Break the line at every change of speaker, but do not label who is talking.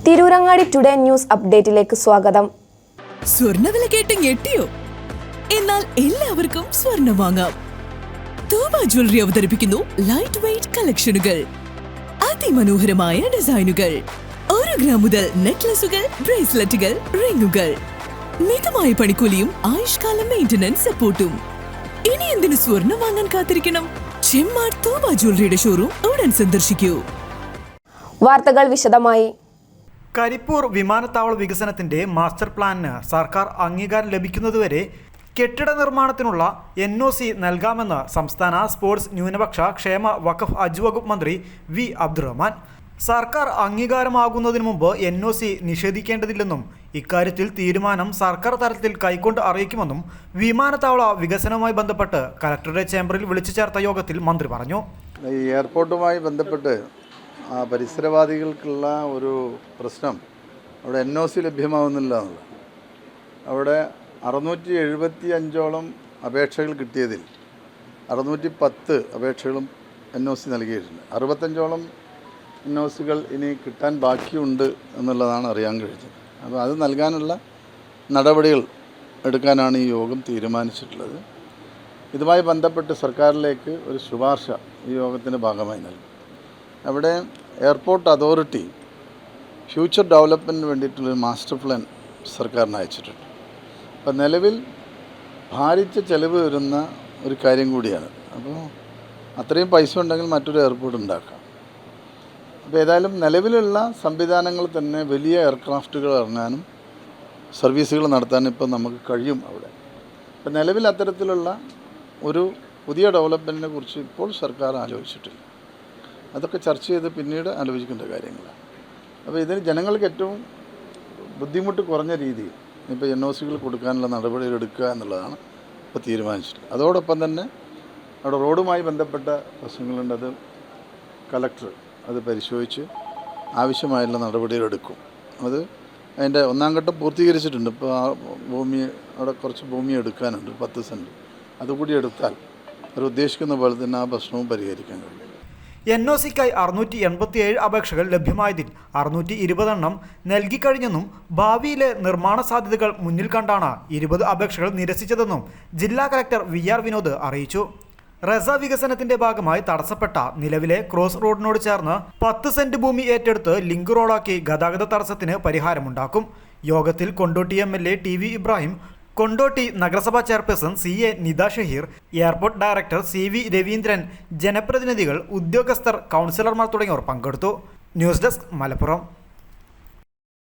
Tirurangadi today news അപ്ഡേറ്റിലേക്ക് സ്വാഗതം.
സ്വർണ്ണവില കേട്ട് ഞെട്ടിയോ? എന്നാൽ എല്ലാവർക്കും സ്വർണ്ണം വാങ്ങാം. തൂബ ജ്വല്ലറി അവതരിപ്പിക്കുന്നു ലൈറ്റ് വെയ്റ്റ് കളക്ഷനുകൾ, അതിമനോഹരമായ ഡിസൈനുകൾ, 1 ഗ്രാം മുതൽ നെക്ലസുകൾ, ബ്രേസ്ലെറ്റുകൾ, റിങ്ങുകൾ, മിതമായ പണിക്കൂലിയും ആയുഷ്കാല മെയിന്റനൻസ് സപ്പോർട്ടും. ഇനി എന്തിനു സ്വർണ്ണം വാങ്ങാൻ കാത്തിരിക്കണം? ചെമ്മാട് തൂബ ജ്വല്ലറിയുടെ ഷോറൂം ഉടൻ സന്ദർശിക്കൂ.
വാർത്തകൾ വിശദമായി.
കരിപ്പൂർ വിമാനത്താവള വികസനത്തിന്റെ മാസ്റ്റർ പ്ലാനിന് സർക്കാർ അംഗീകാരം ലഭിക്കുന്നതുവരെ കെട്ടിട നിർമ്മാണത്തിനുള്ള NOC നൽകാമെന്ന് സംസ്ഥാന സ്പോർട്സ് ന്യൂനപക്ഷ ക്ഷേമ വഖഫ് ഹജ്ജ് വകുപ്പ് മന്ത്രി വി അബ്ദുറഹ്മാൻ. സർക്കാർ അംഗീകാരമാകുന്നതിന് മുമ്പ് NOC നിഷേധിക്കേണ്ടതില്ലെന്നും ഇക്കാര്യത്തിൽ തീരുമാനം സർക്കാർ തലത്തിൽ കൈക്കൊണ്ട് അറിയിക്കുമെന്നും വിമാനത്താവള വികസനവുമായി ബന്ധപ്പെട്ട് കലക്ടറുടെ ചേംബറിൽ വിളിച്ചു ചേർത്ത യോഗത്തിൽ മന്ത്രി പറഞ്ഞു.
ഈ എയർപോർട്ടുമായി ബന്ധപ്പെട്ട് പരിസരവാദികൾക്കുള്ള ഒരു പ്രശ്നം അവിടെ NOC ലഭ്യമാവുന്നില്ല എന്നുള്ളത്. അവിടെ 675ഓളം അപേക്ഷകൾ കിട്ടിയതിൽ 610 അപേക്ഷകളും NOC നൽകിയിട്ടുണ്ട്. 65ഓളം NOCകൾ ഇനി കിട്ടാൻ ബാക്കിയുണ്ട് എന്നുള്ളതാണ് അറിയാൻ കഴിഞ്ഞത്. അപ്പോൾ അത് നൽകാനുള്ള നടപടികൾ എടുക്കാനാണ് ഈ യോഗം തീരുമാനിച്ചിട്ടുള്ളത്. ഇതുമായി ബന്ധപ്പെട്ട് സർക്കാരിലേക്ക് ഒരു ശുപാർശ ഈ യോഗത്തിൻ്റെ ഭാഗമായി നൽകും. അവിടെ എയർപോർട്ട് അതോറിറ്റി ഫ്യൂച്ചർ ഡെവലപ്മെൻറ്റിന് വേണ്ടിയിട്ടുള്ളൊരു മാസ്റ്റർ പ്ലാൻ സർക്കാരിന് അയച്ചിട്ടുണ്ട്. അപ്പോൾ നിലവിൽ ഭാരിച്ച ചെലവ് വരുന്ന ഒരു കാര്യം കൂടിയാണ്. അപ്പോൾ അത്രയും പൈസ ഉണ്ടെങ്കിൽ മറ്റൊരു എയർപോർട്ട് ഉണ്ടാക്കാം. അപ്പോൾ ഏതായാലും നിലവിലുള്ള സംവിധാനങ്ങൾ തന്നെ വലിയ എയർക്രാഫ്റ്റുകൾ ഇറങ്ങാനും സർവീസുകൾ നടത്താനും ഇപ്പോൾ നമുക്ക് കഴിയും അവിടെ. അപ്പോൾ നിലവിൽ അത്തരത്തിലുള്ള ഒരു പുതിയ ഡെവലപ്മെൻറ്റിനെ കുറിച്ച് ഇപ്പോൾ സർക്കാർ ആലോചിച്ചിട്ടില്ല. അതൊക്കെ ചർച്ച ചെയ്ത് പിന്നീട് ആലോചിക്കേണ്ട കാര്യങ്ങളാണ്. അപ്പോൾ ഇതിന് ജനങ്ങൾക്ക് ഏറ്റവും ബുദ്ധിമുട്ട് കുറഞ്ഞ രീതിയിൽ ഇപ്പോൾ NOCകൾ കൊടുക്കാനുള്ള നടപടികൾ എടുക്കുക എന്നുള്ളതാണ് ഇപ്പോൾ തീരുമാനിച്ചിട്ടുള്ളത്. അതോടൊപ്പം തന്നെ അവിടെ റോഡുമായി ബന്ധപ്പെട്ട പ്രശ്നങ്ങളുണ്ട്. അത് കലക്ടർ അത് പരിശോധിച്ച് ആവശ്യമായുള്ള നടപടികൾ എടുക്കും. അത് അതിൻ്റെ 1ാം ഘട്ടം പൂർത്തീകരിച്ചിട്ടുണ്ട്. ഇപ്പോൾ ആ ഭൂമി അവിടെ കുറച്ച് ഭൂമി എടുക്കാനുണ്ട്, 10 സെൻറ്റ്. അതുകൂടി എടുത്താൽ അവർ ഉദ്ദേശിക്കുന്ന പോലെ തന്നെ ആ പ്രശ്നവും പരിഹരിക്കാൻ കഴിയും.
NOCക്കായി 687 അപേക്ഷകൾ ലഭ്യമായതിൽ 620 എണ്ണം നൽകിക്കഴിഞ്ഞെന്നും ഭാവിയിലെ നിർമ്മാണ സാധ്യതകൾ മുന്നിൽ കണ്ടാണ് 20 അപേക്ഷകൾ നിരസിച്ചതെന്നും ജില്ലാ കലക്ടർ VR വിനോദ് അറിയിച്ചു. റസ വികസനത്തിന്റെ ഭാഗമായി തടസ്സപ്പെട്ട നിലവിലെ ക്രോസ് റോഡിനോട് ചേർന്ന് 10 സെന്റ് ഭൂമി ഏറ്റെടുത്ത് ലിങ്ക് റോഡാക്കി ഗതാഗത തടസ്സത്തിന് പരിഹാരമുണ്ടാക്കും. യോഗത്തിൽ കൊണ്ടോട്ടി MLA TV ഇബ്രാഹിം, കൊണ്ടോട്ടി നഗരസഭാ chairperson CA Nitha Shaheer, airport director CV Raveendran, ജനപ്രതിനിധികൾ, ഉദ്യോഗസ്ഥർ, കൗൺസിലർമാർ തുടങ്ങിയവർ പങ്കെടുത്തു. News desk, Malappuram.